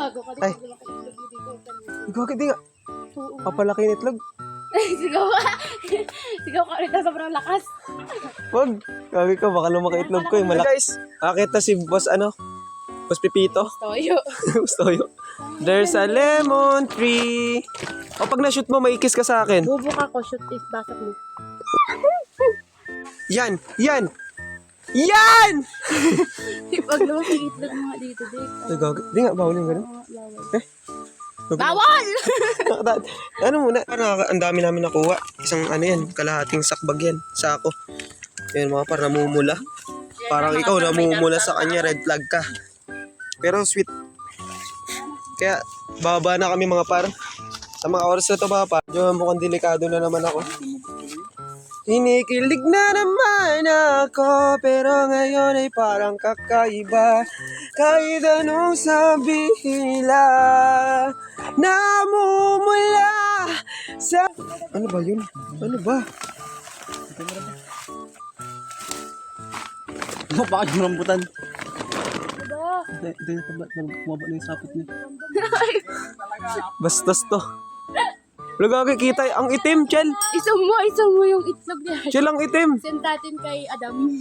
Gago ka. Ay. Ikaw, di nga. Papalaki yung itlog. Sigaw ka. Sigaw ka ulit na sobrang lakas. Wag. Sabi ko, baka lumaki itlog ko eh. Malaki. Guys, akita si Boss Boss Pipito. Toyo. Gusto. There's a lemon tree. O pag na-shoot mo, may kiss ka sa akin. Bubuka ko, shoot is basap mo. Yan! Yan! Yan! Pag lumaki itlog mga dito, Ay, gago. Di nga, bawal yung gano'n. Bawal! Ano muna? Ang dami namin nakuha. Isang kalahating sakbag yan. Sako. Yan mga parang namumula. Parang ikaw namumula sa kanya, red flag ka. Pero sweet. Kaya, bababa na kami mga par. Sa mga oras na ito mga par, mukhang delikado na naman ako. Kinikilig na naman ako, pero ngayon ay parang kakaiba. Kahit anong sabihin nila, namumula sa... Ano ba yun? Ano ba? Bakit mo rambutan? Diba? Ito yung bumaba na yung sapit niya. Bastos to. Wala kakikita, ang itim, Chel. Isang mo yung itlog niya. Chel, ang itim. Send natin kay Adam.